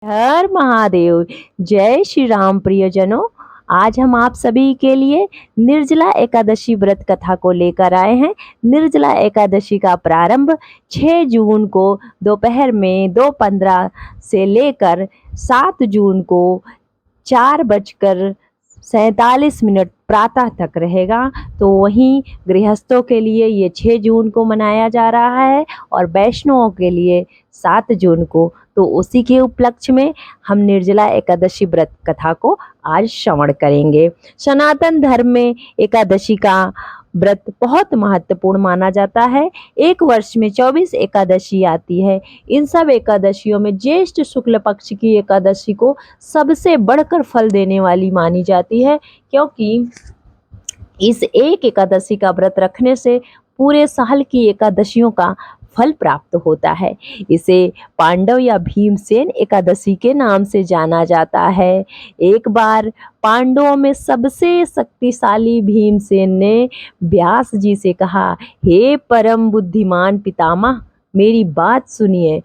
हर महादेव। जय श्री राम प्रियजनों। आज हम आप सभी के लिए निर्जला एकादशी व्रत कथा को लेकर आए हैं। निर्जला एकादशी का प्रारंभ 6 जून को दोपहर में 2:15 से लेकर 7 जून को 4:47 प्रातः तक रहेगा। तो वहीं गृहस्थों के लिए ये 6 जून को मनाया जा रहा है और वैष्णवों के लिए 7 जून को। तो उसी के उपलक्ष्य में हम निर्जला एकादशी व्रत कथा को आज श्रवण करेंगे। सनातन धर्म में एकादशी का व्रत बहुत महत्वपूर्ण माना जाता है। एक वर्ष में 24 एकादशी आती है। इन सब एकादशियों में ज्येष्ठ शुक्ल पक्ष की एकादशी को सबसे बढ़कर फल देने वाली मानी जाती है, क्योंकि इस एक एकादशी का व्रत रखने से पूरे साल की एकादशियों का फल प्राप्त होता है। इसे पांडव या भीमसेन एकादशी के नाम से जाना जाता है। एक बार पांडवों में सबसे शक्तिशाली भीमसेन ने व्यास जी से कहा, हे परम बुद्धिमान पितामह, मेरी बात सुनिए।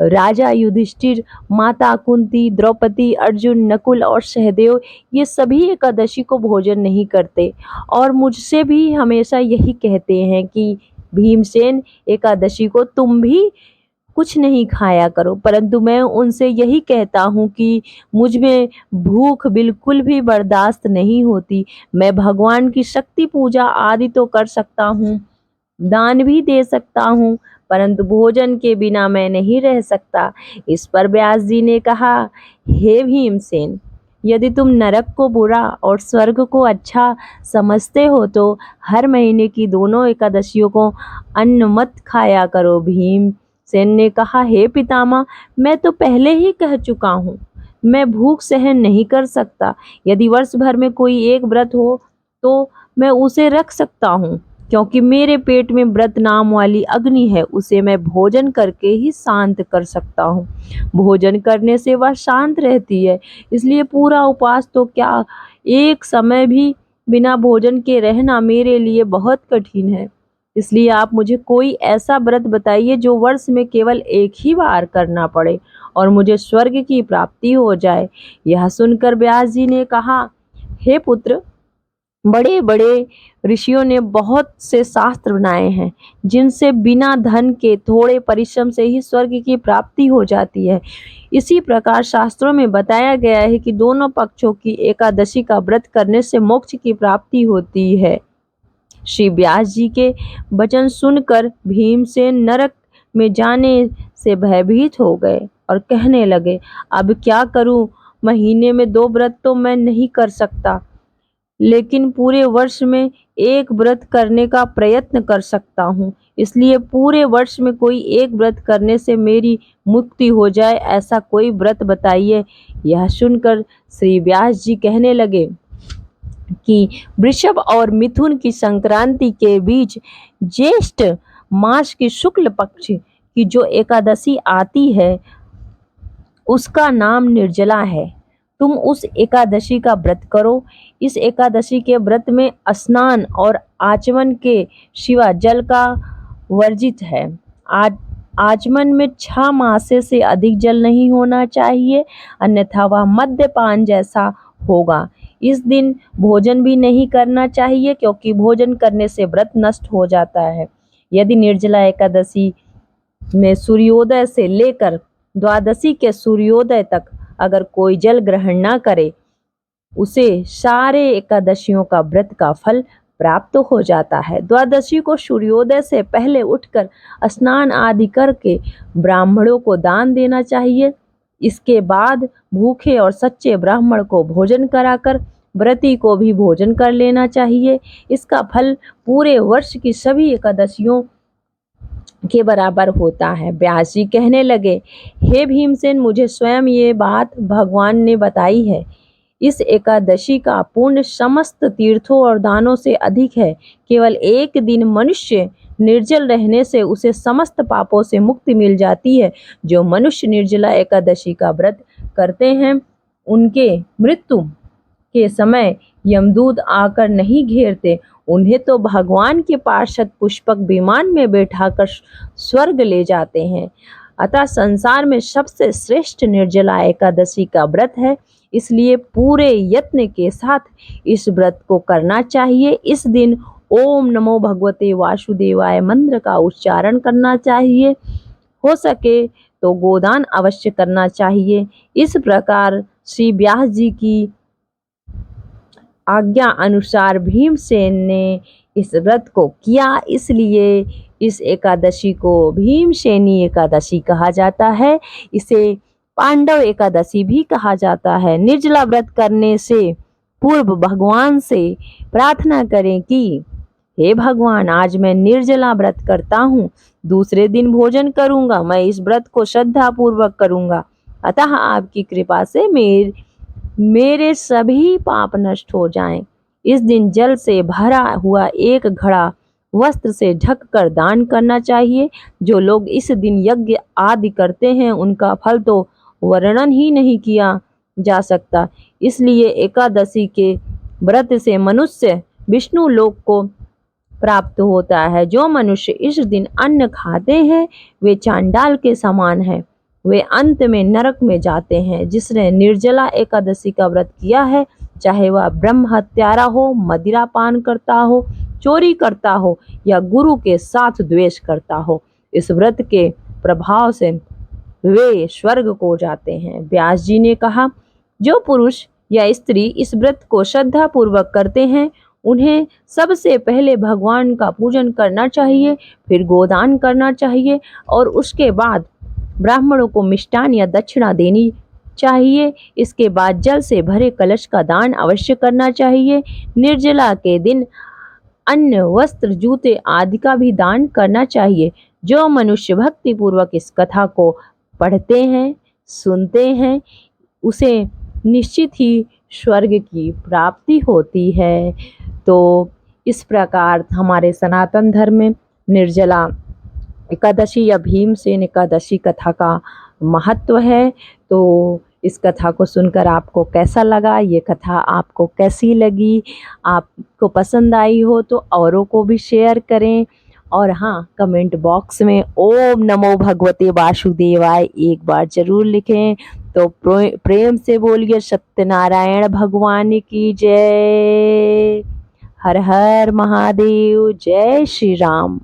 राजा युधिष्ठिर, माता कुंती, द्रौपदी, अर्जुन, नकुल और सहदेव ये सभी एकादशी को भोजन नहीं करते और मुझसे भी हमेशा यही कहते हैं कि भीमसेन एकादशी को तुम भी कुछ नहीं खाया करो, परंतु मैं उनसे यही कहता हूँ कि मुझ में भूख बिल्कुल भी बर्दाश्त नहीं होती। मैं भगवान की शक्ति पूजा आदि तो कर सकता हूँ, दान भी दे सकता हूँ, परंतु भोजन के बिना मैं नहीं रह सकता। इस पर व्यास जी ने कहा, हे भीमसेन, यदि तुम नरक को बुरा और स्वर्ग को अच्छा समझते हो तो हर महीने की दोनों एकादशियों को अन्न मत खाया करो। भीमसेन ने कहा, हे पितामह, मैं तो पहले ही कह चुका हूँ, मैं भूख सहन नहीं कर सकता। यदि वर्ष भर में कोई एक व्रत हो तो मैं उसे रख सकता हूँ, क्योंकि मेरे पेट में व्रत नाम वाली अग्नि है, उसे मैं भोजन करके ही शांत कर सकता हूँ। भोजन करने से वह शांत रहती है, इसलिए पूरा उपवास तो क्या, एक समय भी बिना भोजन के रहना मेरे लिए बहुत कठिन है। इसलिए आप मुझे कोई ऐसा व्रत बताइए जो वर्ष में केवल एक ही बार करना पड़े और मुझे स्वर्ग की प्राप्ति हो जाए। यह सुनकर व्यास जी ने कहा, हे पुत्र, बड़े बड़े ऋषियों ने बहुत से शास्त्र बनाए हैं जिनसे बिना धन के थोड़े परिश्रम से ही स्वर्ग की प्राप्ति हो जाती है। इसी प्रकार शास्त्रों में बताया गया है कि दोनों पक्षों की एकादशी का व्रत करने से मोक्ष की प्राप्ति होती है। श्री व्यास जी के वचन सुनकर भीमसेन नरक में जाने से भयभीत हो गए और कहने लगे, अब क्या करूं? महीने में 2 व्रत तो मैं नहीं कर सकता, लेकिन पूरे वर्ष में एक व्रत करने का प्रयत्न कर सकता हूँ। इसलिए पूरे वर्ष में कोई एक व्रत करने से मेरी मुक्ति हो जाए, ऐसा कोई व्रत बताइए। यह सुनकर श्री व्यास जी कहने लगे कि वृषभ और मिथुन की संक्रांति के बीच ज्येष्ठ मास की शुक्ल पक्ष की जो एकादशी आती है उसका नाम निर्जला है। तुम उस एकादशी का व्रत करो। इस एकादशी के व्रत में स्नान और आचमन के सिवा जल का वर्जित है। आचमन में 6 मासे से अधिक जल नहीं होना चाहिए, अन्यथा वह मद्यपान जैसा होगा। इस दिन भोजन भी नहीं करना चाहिए, क्योंकि भोजन करने से व्रत नष्ट हो जाता है। यदि निर्जला एकादशी में सूर्योदय से लेकर द्वादशी के सूर्योदय तक अगर कोई जल ग्रहण ना करे, उसे सारे एकादशियों का व्रत का फल प्राप्त हो जाता है। द्वादशी को सूर्योदय से पहले उठकर स्नान आदि करके ब्राह्मणों को दान देना चाहिए। इसके बाद भूखे और सच्चे ब्राह्मण को भोजन कराकर व्रती को भी भोजन कर लेना चाहिए। इसका फल पूरे वर्ष की सभी एकादशियों के बराबर होता है। व्यास जी कहने लगे, हे भीमसेन, मुझे स्वयं ये बात भगवान ने बताई है। इस एकादशी का पुण्य समस्त तीर्थों और दानों से अधिक है। केवल एक दिन मनुष्य निर्जल रहने से उसे समस्त पापों से मुक्ति मिल जाती है। जो मनुष्य निर्जला एकादशी का व्रत करते हैं, उनके मृत्यु के समय यमदूत आकर नहीं घेरते, उन्हें तो भगवान के पार्षद पुष्पक विमान में बैठाकर स्वर्ग ले जाते हैं। अतः संसार में सबसे श्रेष्ठ निर्जला एकादशी का व्रत है, इसलिए पूरे यत्न के साथ इस व्रत को करना चाहिए। इस दिन ओम नमो भगवते वासुदेवाय मंत्र का उच्चारण करना चाहिए। हो सके तो गोदान अवश्य करना चाहिए। इस प्रकार श्री व्यास जी की आज्ञा अनुसार भीमसेन ने इस व्रत को किया, इसलिए इस एकादशी को भीमसेनी एकादशी कहा जाता है। इसे पांडव एकादशी भी कहा जाता है। निर्जला व्रत करने से पूर्व भगवान से प्रार्थना करें कि हे भगवान, आज मैं निर्जला व्रत करता हूँ, दूसरे दिन भोजन करूंगा, मैं इस व्रत को श्रद्धा पूर्वक करूंगा, अतः आपकी कृपा से मेरे सभी पाप नष्ट हो जाएं। इस दिन जल से भरा हुआ एक घड़ा वस्त्र से ढककर दान करना चाहिए। जो लोग इस दिन यज्ञ आदि करते हैं उनका फल तो वर्णन ही नहीं किया जा सकता। इसलिए एकादशी के व्रत से मनुष्य विष्णु लोक को प्राप्त होता है। जो मनुष्य इस दिन अन्न खाते हैं वे चांडाल के समान हैं, वे अंत में नरक में जाते हैं। जिसने निर्जला एकादशी का व्रत किया है, चाहे वह ब्रह्म हत्यारा हो, मदिरा पान करता हो, चोरी करता हो या गुरु के साथ द्वेष करता हो, इस व्रत के प्रभाव से वे स्वर्ग को जाते हैं। व्यास जी ने कहा, जो पुरुष या स्त्री इस व्रत को श्रद्धा पूर्वक करते हैं उन्हें सबसे पहले भगवान का पूजन करना चाहिए, फिर गोदान करना चाहिए और उसके बाद ब्राह्मणों को मिष्टान या दक्षिणा देनी चाहिए। इसके बाद जल से भरे कलश का दान अवश्य करना चाहिए। निर्जला के दिन अन्न, वस्त्र, जूते आदि का भी दान करना चाहिए। जो मनुष्य भक्ति पूर्वक इस कथा को पढ़ते हैं, सुनते हैं, उसे निश्चित ही स्वर्ग की प्राप्ति होती है। तो इस प्रकार हमारे सनातन धर्म में निर्जला एकादशी या भीमसेन एकादशी कथा का महत्व है। तो इस कथा को सुनकर आपको कैसा लगा, ये कथा आपको कैसी लगी, आपको पसंद आई हो तो औरों को भी शेयर करें। और हाँ, कमेंट बॉक्स में ओम नमो भगवते वासुदेवाय एक बार जरूर लिखें। तो प्रेम से बोलिए सत्यनारायण भगवान की जय। हर हर महादेव। जय श्री राम।